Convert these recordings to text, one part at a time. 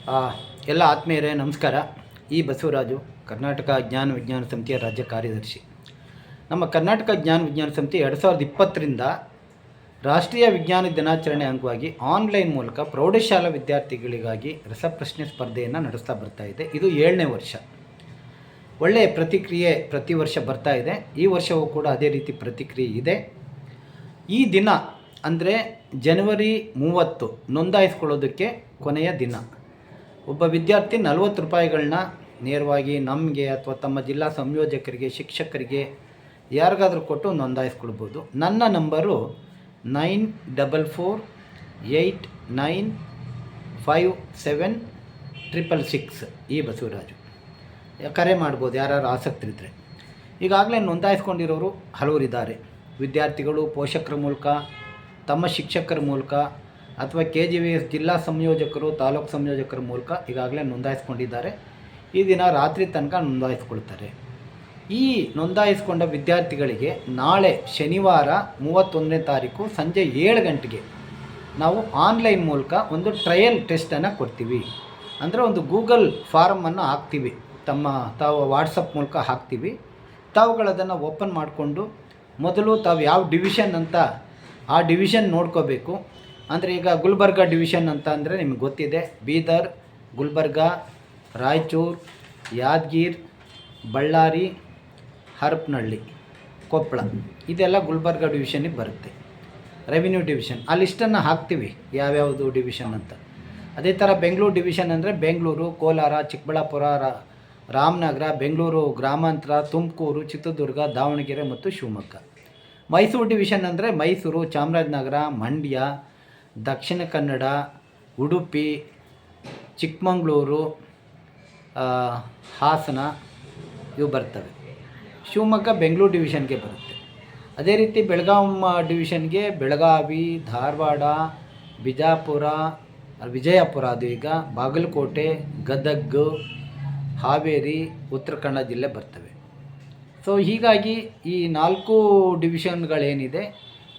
ಆ, ಎಲ್ಲ ಆತ್ಮೀಯರೇ ನಮಸ್ಕಾರ. ಈ ಬಸವರಾಜು, ಕರ್ನಾಟಕ ಜ್ಞಾನ ವಿಜ್ಞಾನ ಸಮಿತಿಯ ರಾಜ್ಯ ಕಾರ್ಯದರ್ಶಿ. ನಮ್ಮ ಕರ್ನಾಟಕ ಜ್ಞಾನ ವಿಜ್ಞಾನ ಸಮಿತಿ 2020ರಿಂದ ರಾಷ್ಟ್ರೀಯ ವಿಜ್ಞಾನ ದಿನಾಚರಣೆ ಅಂಗವಾಗಿ ಆನ್ಲೈನ್ ಮೂಲಕ ಪ್ರೌಢಶಾಲಾ ವಿದ್ಯಾರ್ಥಿಗಳಿಗಾಗಿ ರಸಪ್ರಶ್ನೆ ಸ್ಪರ್ಧೆಯನ್ನು ನಡೆಸ್ತಾ ಬರ್ತಾ ಇದೆ. ಇದು 7ನೇ ವರ್ಷ. ಒಳ್ಳೆಯ ಪ್ರತಿಕ್ರಿಯೆ ಪ್ರತಿ ವರ್ಷ ಬರ್ತಾ ಇದೆ. ಈ ವರ್ಷವೂ ಕೂಡ ಅದೇ ರೀತಿ ಪ್ರತಿಕ್ರಿಯೆ ಇದೆ. ಈ ದಿನ ಅಂದರೆ ಜನವರಿ 30 ನೋಂದಾಯಿಸ್ಕೊಳ್ಳೋದಕ್ಕೆ ಕೊನೆಯ ದಿನ. ಒಬ್ಬ ವಿದ್ಯಾರ್ಥಿ 40 ರೂಪಾಯಿಗಳನ್ನ ನೇರವಾಗಿ ನಮಗೆ ಅಥವಾ ತಮ್ಮ ಜಿಲ್ಲಾ ಸಂಯೋಜಕರಿಗೆ, ಶಿಕ್ಷಕರಿಗೆ ಯಾರಿಗಾದರೂ ಕೊಟ್ಟು ನೋಂದಾಯಿಸ್ಕೊಳ್ಬೋದು. ನನ್ನ ನಂಬರು 9489576666. ಈ ಬಸವರಾಜು. ಕರೆ ಮಾಡ್ಬೋದು ಯಾರು ಆಸಕ್ತರಿದ್ದರೆ. ಈಗಾಗಲೇ ನೋಂದಾಯಿಸ್ಕೊಂಡಿರೋರು ಹಲವರಿದ್ದಾರೆ. ವಿದ್ಯಾರ್ಥಿಗಳು ಪೋಷಕರ ಮೂಲಕ, ತಮ್ಮ ಶಿಕ್ಷಕರ ಮೂಲಕ ಅಥವಾ KGVS ಜಿಲ್ಲಾ ಸಂಯೋಜಕರು, ತಾಲೂಕು ಸಂಯೋಜಕರ ಮೂಲಕ ಈಗಾಗಲೇ ನೋಂದಾಯಿಸ್ಕೊಂಡಿದ್ದಾರೆ. ಈ ದಿನ ರಾತ್ರಿ ತನಕ ನೋಂದಾಯಿಸ್ಕೊಳ್ತಾರೆ. ಈ ನೋಂದಾಯಿಸ್ಕೊಂಡ ವಿದ್ಯಾರ್ಥಿಗಳಿಗೆ ನಾಳೆ ಶನಿವಾರ 31ನೇ ತಾರೀಕು ಸಂಜೆ 7 ಗಂಟೆಗೆ ನಾವು ಆನ್ಲೈನ್ ಮೂಲಕ ಒಂದು ಟ್ರಯಲ್ ಟೆಸ್ಟನ್ನು ಕೊಡ್ತೀವಿ. ಅಂದರೆ ಒಂದು ಗೂಗಲ್ ಫಾರಮನ್ನು ಹಾಕ್ತೀವಿ, ತಾವು ವಾಟ್ಸಪ್ ಮೂಲಕ ಹಾಕ್ತೀವಿ. ತಾವುಗಳದನ್ನು ಓಪನ್ ಮಾಡಿಕೊಂಡು ಮೊದಲು ತಾವು ಯಾವ ಡಿವಿಷನ್ ಅಂತ ಆ ಡಿವಿಷನ್ ನೋಡ್ಕೋಬೇಕು. ಅಂದರೆ ಈಗ ಗುಲ್ಬರ್ಗ ಡಿವಿಷನ್ ಅಂತ ಅಂದರೆ ನಿಮಗೆ ಗೊತ್ತಿದೆ. ಬೀದರ್, ಗುಲ್ಬರ್ಗ, ರಾಯಚೂರು, ಯಾದಗಿರಿ, ಬಳ್ಳಾರಿ, ಹರಪನಹಳ್ಳಿ, ಕೊಪ್ಪಳ, ಇದೆಲ್ಲ ಗುಲ್ಬರ್ಗ ಡಿವಿಷನ್ನಿಗೆ ಬರುತ್ತೆ. ರೆವಿನ್ಯೂ ಡಿವಿಷನ್ ಆ ಲಿಸ್ಟನ್ನು ಹಾಕ್ತೀವಿ ಯಾವ್ಯಾವುದು ಡಿವಿಷನ್ ಅಂತ. ಅದೇ ಥರ ಬೆಂಗಳೂರು ಡಿವಿಷನ್ ಅಂದರೆ ಬೆಂಗಳೂರು, ಕೋಲಾರ, ಚಿಕ್ಕಬಳ್ಳಾಪುರ, ರಾಮನಗರ, ಬೆಂಗಳೂರು ಗ್ರಾಮಾಂತರ, ತುಮಕೂರು, ಚಿತ್ರದುರ್ಗ, ದಾವಣಗೆರೆ ಮತ್ತು ಶಿವಮೊಗ್ಗ. ಮೈಸೂರು ಡಿವಿಷನ್ ಅಂದರೆ ಮೈಸೂರು, ಚಾಮರಾಜನಗರ, ಮಂಡ್ಯ, ದಕ್ಷಿಣ ಕನ್ನಡ, ಉಡುಪಿ, ಚಿಕ್ಕಮಗಳೂರು, ಹಾಸನ ಇವು ಬರ್ತವೆ. ಶಿವಮೊಗ್ಗ ಬೆಂಗಳೂರು ಡಿವಿಷನ್ಗೆ ಬರುತ್ತೆ. ಅದೇ ರೀತಿ ಬೆಳಗಾವಿ ಡಿವಿಷನ್ಗೆ ಬೆಳಗಾವಿ, ಧಾರವಾಡ, ಬಿಜಾಪುರ, ವಿಜಯಪುರ, ಅದು ಈಗ ಬಾಗಲಕೋಟೆ, ಗದಗ, ಹಾವೇರಿ, ಉತ್ತರ ಕನ್ನಡ ಜಿಲ್ಲೆ ಬರ್ತವೆ. ಸೊ ಹೀಗಾಗಿ ಈ 4 ಡಿವಿಷನ್ಗಳೇನಿದೆ,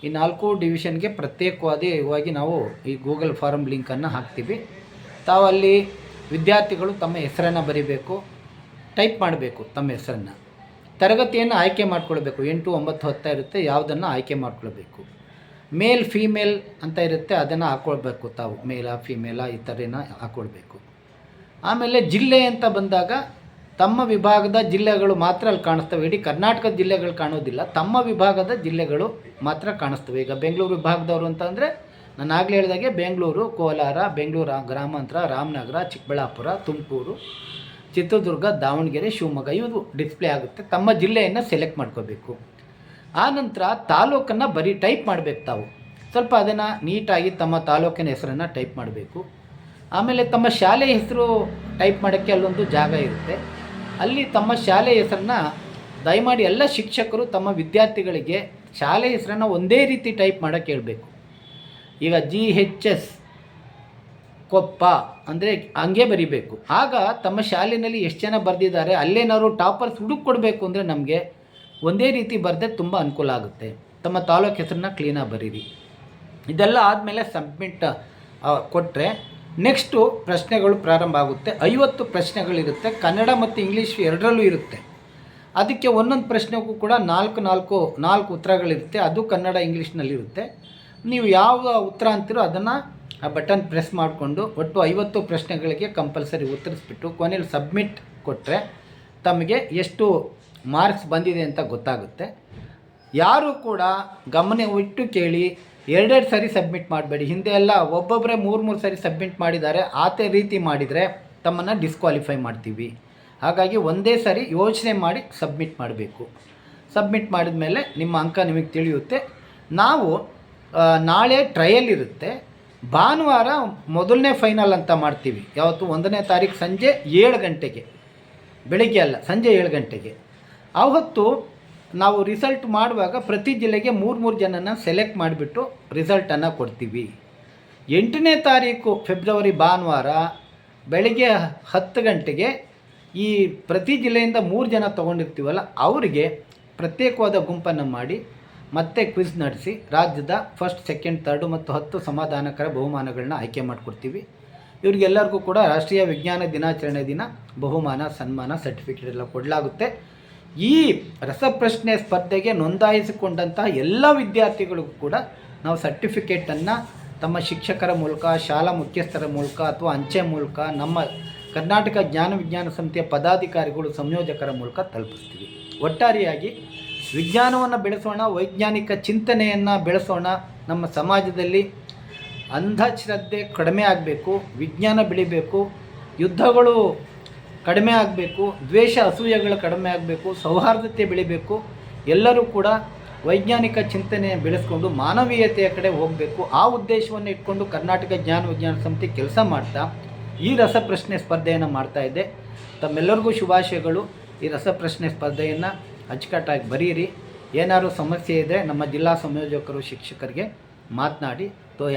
ಈ 4 ಡಿವಿಷನ್ಗೆ ಪ್ರತ್ಯೇಕವಾಗಿ ನಾವು ಈ ಗೂಗಲ್ ಫಾರಮ್ ಲಿಂಕನ್ನು ಹಾಕ್ತೀವಿ. ತಾವಲ್ಲಿ ವಿದ್ಯಾರ್ಥಿಗಳು ತಮ್ಮ ಹೆಸರನ್ನು ಬರೀಬೇಕು, ಟೈಪ್ ಮಾಡಬೇಕು ತಮ್ಮ ಹೆಸರನ್ನು. ತರಗತಿಯನ್ನು ಆಯ್ಕೆ ಮಾಡ್ಕೊಳ್ಬೇಕು. 8, 9, 10 ಇರುತ್ತೆ, ಯಾವುದನ್ನು ಆಯ್ಕೆ ಮಾಡ್ಕೊಳ್ಬೇಕು. ಮೇಲ್ ಫೀಮೇಲ್ ಅಂತ ಇರುತ್ತೆ, ಅದನ್ನು ಹಾಕ್ಕೊಳ್ಬೇಕು. ತಾವು ಮೇಲಾ ಫೀಮೇಲಾ ಈ ಥರನ ಹಾಕ್ಕೊಳ್ಬೇಕು. ಆಮೇಲೆ ಜಿಲ್ಲೆ ಅಂತ ಬಂದಾಗ ತಮ್ಮ ವಿಭಾಗದ ಜಿಲ್ಲೆಗಳು ಮಾತ್ರ ಅಲ್ಲಿ ಕಾಣಿಸ್ತವೆ. ಇಡೀ ಕರ್ನಾಟಕದ ಜಿಲ್ಲೆಗಳು ಕಾಣೋದಿಲ್ಲ, ತಮ್ಮ ವಿಭಾಗದ ಜಿಲ್ಲೆಗಳು ಮಾತ್ರ ಕಾಣಿಸ್ತವೆ. ಈಗ ಬೆಂಗಳೂರು ವಿಭಾಗದವರು ಅಂತಂದರೆ ನಾನು ಆಗಲೇ ಹೇಳಿದಾಗೆ ಬೆಂಗಳೂರು, ಕೋಲಾರ, ಬೆಂಗಳೂರು ಗ್ರಾಮಾಂತರ, ರಾಮನಗರ, ಚಿಕ್ಕಬಳ್ಳಾಪುರ, ತುಮಕೂರು, ಚಿತ್ರದುರ್ಗ, ದಾವಣಗೆರೆ, ಶಿವಮೊಗ್ಗ ಇವು ಡಿಸ್ಪ್ಲೇ ಆಗುತ್ತೆ. ತಮ್ಮ ಜಿಲ್ಲೆಯನ್ನು ಸೆಲೆಕ್ಟ್ ಮಾಡ್ಕೋಬೇಕು. ಆನಂತರ ತಾಲೂಕನ್ನು ಟೈಪ್ ಮಾಡಬೇಕು. ತಾವು ಸ್ವಲ್ಪ ಅದನ್ನು ನೀಟಾಗಿ ತಮ್ಮ ತಾಲೂಕಿನ ಹೆಸರನ್ನು ಟೈಪ್ ಮಾಡಬೇಕು. ಆಮೇಲೆ ತಮ್ಮ ಶಾಲೆ ಹೆಸರು ಟೈಪ್ ಮಾಡೋಕ್ಕೆ ಅಲ್ಲೊಂದು ಜಾಗ ಇರುತ್ತೆ. ಅಲ್ಲಿ ತಮ್ಮ ಶಾಲೆ ಹೆಸರನ್ನ ದಯಮಾಡಿ ಎಲ್ಲ ಶಿಕ್ಷಕರು ತಮ್ಮ ವಿದ್ಯಾರ್ಥಿಗಳಿಗೆ ಶಾಲೆ ಹೆಸರನ್ನು ಒಂದೇ ರೀತಿ ಟೈಪ್ ಮಾಡೋಕ್ಕೆ ಹೇಳಬೇಕು. ಈಗ GHS ಕೊಪ್ಪ ಅಂದರೆ ಹಂಗೆ ಬರಿಬೇಕು. ಆಗ ತಮ್ಮ ಶಾಲೆಯಲ್ಲಿ ಎಷ್ಟು ಜನ ಬರೆದಿದ್ದಾರೆ, ಅಲ್ಲೇನಾದ್ರು ಟಾಪರ್ಸ್ ಹುಡುಕಿ ಕೊಡಬೇಕು ಅಂದರೆ ನಮಗೆ ಒಂದೇ ರೀತಿ ಬರೆದ್ರೆ ತುಂಬ ಅನುಕೂಲ ಆಗುತ್ತೆ. ತಮ್ಮ ತಾಲೂಕು ಹೆಸರನ್ನ ಕ್ಲೀನಾಗಿ ಬರೀರಿ. ಇದೆಲ್ಲ ಆದಮೇಲೆ ಸಬ್ಮಿಟ್ ಕೊಟ್ಟರೆ ನೆಕ್ಸ್ಟು ಪ್ರಶ್ನೆಗಳು ಪ್ರಾರಂಭ ಆಗುತ್ತೆ. 50 ಪ್ರಶ್ನೆಗಳಿರುತ್ತೆ. ಕನ್ನಡ ಮತ್ತು ಇಂಗ್ಲೀಷ್ ಎರಡರಲ್ಲೂ ಇರುತ್ತೆ. ಅದಕ್ಕೆ ಒಂದೊಂದು ಪ್ರಶ್ನೆಗೂ ಕೂಡ 4 ಉತ್ತರಗಳಿರುತ್ತೆ. ಅದು ಕನ್ನಡ ಇಂಗ್ಲೀಷ್ನಲ್ಲಿರುತ್ತೆ. ನೀವು ಯಾವ ಉತ್ತರ ಅಂತೀರೋ ಅದನ್ನು ಆ ಬಟನ್ ಪ್ರೆಸ್ ಮಾಡಿಕೊಂಡು ಒಟ್ಟು 50 ಪ್ರಶ್ನೆಗಳಿಗೆ ಕಂಪಲ್ಸರಿ ಉತ್ತರಿಸ್ಬಿಟ್ಟು ಕೊನೆಯಲ್ಲಿ ಸಬ್ಮಿಟ್ ಕೊಟ್ಟರೆ ತಮಗೆ ಎಷ್ಟು ಮಾರ್ಕ್ಸ್ ಬಂದಿದೆ ಅಂತ ಗೊತ್ತಾಗುತ್ತೆ. ಯಾರೂ ಕೂಡ ಗಮನವಿಟ್ಟು ಕೇಳಿ, 2 ಸರಿ ಸಬ್ಮಿಟ್ ಮಾಡಬೇಡಿ. ಹಿಂದೆ ಎಲ್ಲ ಒಬ್ಬೊಬ್ಬರೇ 3 ಸರಿ ಸಬ್ಮಿಟ್ ಮಾಡಿದ್ದಾರೆ. ಆತ ರೀತಿ ಮಾಡಿದರೆ ತಮ್ಮನ್ನು ಡಿಸ್ಕ್ವಾಲಿಫೈ ಮಾಡ್ತೀವಿ. ಹಾಗಾಗಿ ಒಂದೇ ಸರಿ ಯೋಚನೆ ಮಾಡಿ ಸಬ್ಮಿಟ್ ಮಾಡಬೇಕು. ಸಬ್ಮಿಟ್ ಮಾಡಿದ ಮೇಲೆ ನಿಮ್ಮ ಅಂಕ ನಿಮಗೆ ತಿಳಿಯುತ್ತೆ. ನಾವು ನಾಳೆ ಟ್ರಯಲ್ ಇರುತ್ತೆ. ಭಾನುವಾರ ಮೊದಲನೇ ಫೈನಲ್ ಅಂತ ಮಾಡ್ತೀವಿ. ಯಾವತ್ತು 1ನೇ ತಾರೀಕು ಸಂಜೆ 7 ಗಂಟೆಗೆ, ಬೆಳಿಗ್ಗೆ ಅಲ್ಲ ಸಂಜೆ 7 ಗಂಟೆಗೆ. ಆವತ್ತು ನಾವು ರಿಸಲ್ಟ್ ಮಾಡುವಾಗ ಪ್ರತಿ ಜಿಲ್ಲೆಗೆ 3 ಜನನ ಸೆಲೆಕ್ಟ್ ಮಾಡಿಬಿಟ್ಟು ರಿಸಲ್ಟನ್ನು ಕೊಡ್ತೀವಿ. 8ನೇ ತಾರೀಕು ಫೆಬ್ರವರಿ ಭಾನುವಾರ ಬೆಳಿಗ್ಗೆ 10 ಗಂಟೆಗೆ ಈ ಪ್ರತಿ ಜಿಲ್ಲೆಯಿಂದ 3 ಜನ ತೊಗೊಂಡಿರ್ತೀವಲ್ಲ ಅವರಿಗೆ ಪ್ರತ್ಯೇಕವಾದ ಗುಂಪನ್ನು ಮಾಡಿ ಮತ್ತೆ ಕ್ವಿಜ್ ನಡೆಸಿ ರಾಜ್ಯದ ಫಸ್ಟ್, ಸೆಕೆಂಡ್, ಥರ್ಡು ಮತ್ತು 10 ಸಮಾಧಾನಕರ ಬಹುಮಾನಗಳನ್ನ ಆಯ್ಕೆ ಮಾಡಿಕೊಡ್ತೀವಿ. ಇವರಿಗೆಲ್ಲರಿಗೂ ಕೂಡ ರಾಷ್ಟ್ರೀಯ ವಿಜ್ಞಾನ ದಿನಾಚರಣೆ ದಿನ ಬಹುಮಾನ, ಸನ್ಮಾನ, ಸರ್ಟಿಫಿಕೇಟ್ ಎಲ್ಲ ಕೊಡಲಾಗುತ್ತೆ. ಈ ರಸಪ್ರಶ್ನೆ ಸ್ಪರ್ಧೆಗೆ ನೋಂದಾಯಿಸಿಕೊಂಡಂತಹ ಎಲ್ಲ ವಿದ್ಯಾರ್ಥಿಗಳಿಗೂ ಕೂಡ ನಾವು ಸರ್ಟಿಫಿಕೇಟನ್ನು ತಮ್ಮ ಶಿಕ್ಷಕರ ಮೂಲಕ, ಶಾಲಾ ಮುಖ್ಯಸ್ಥರ ಮೂಲಕ ಅಥವಾ ಅಂಚೆ ಮೂಲಕ ನಮ್ಮ ಕರ್ನಾಟಕ ಜ್ಞಾನ ವಿಜ್ಞಾನ ಸಮಿತಿಯ ಪದಾಧಿಕಾರಿಗಳು, ಸಂಯೋಜಕರ ಮೂಲಕ ತಲುಪಿಸ್ತೀವಿ. ಒಟ್ಟಾರೆಯಾಗಿ ವಿಜ್ಞಾನವನ್ನು ಬೆಳೆಸೋಣ, ವೈಜ್ಞಾನಿಕ ಚಿಂತನೆಯನ್ನು ಬೆಳೆಸೋಣ. ನಮ್ಮ ಸಮಾಜದಲ್ಲಿ ಅಂಧಶ್ರದ್ಧೆ ಕಡಿಮೆ ಆಗಬೇಕು, ವಿಜ್ಞಾನ ಬೆಳಿಬೇಕು, ಯುದ್ಧಗಳು ಕಡಿಮೆ ಆಗಬೇಕು, ದ್ವೇಷ ಅಸೂಯೆಗಳು ಕಡಿಮೆ ಆಗಬೇಕು, ಸೌಹಾರ್ದತೆ ಬೆಳಿಬೇಕು. ಎಲ್ಲರೂ ಕೂಡ ವೈಜ್ಞಾನಿಕ ಚಿಂತನೆ ಬೆಳೆಸ್ಕೊಂಡು ಮಾನವೀಯತೆಯ ಕಡೆ ಹೋಗಬೇಕು. ಆ ಉದ್ದೇಶವನ್ನು ಇಟ್ಕೊಂಡು ಕರ್ನಾಟಕ ಜ್ಞಾನ ವಿಜ್ಞಾನ ಸಮಿತಿ ಕೆಲಸ ಮಾಡ್ತಾ ಈ ರಸಪ್ರಶ್ನೆ ಸ್ಪರ್ಧೆಯನ್ನು ಮಾಡ್ತಾಯಿದ್ದೆ. ತಮ್ಮೆಲ್ಲರಿಗೂ ಶುಭಾಶಯಗಳು. ಈ ರಸಪ್ರಶ್ನೆ ಸ್ಪರ್ಧೆಯನ್ನು ಅಚ್ಚುಕಟ್ಟಾಗಿ ಬರೀರಿ. ಏನಾದರೂ ಸಮಸ್ಯೆ ಇದ್ದರೆ ನಮ್ಮ ಜಿಲ್ಲಾ ಸಂಯೋಜಕರು, ಶಿಕ್ಷಕರಿಗೆ ಮಾತನಾಡಿ.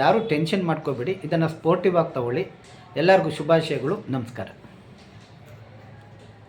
ಯಾರೂ ಟೆನ್ಷನ್ ಮಾಡ್ಕೋಬೇಡಿ, ಇದನ್ನು ಸ್ಪೋರ್ಟಿವ್ ಆಗಿ ತಗೊಳ್ಳಿ. ಎಲ್ಲರಿಗೂ ಶುಭಾಶಯಗಳು. ನಮಸ್ಕಾರ.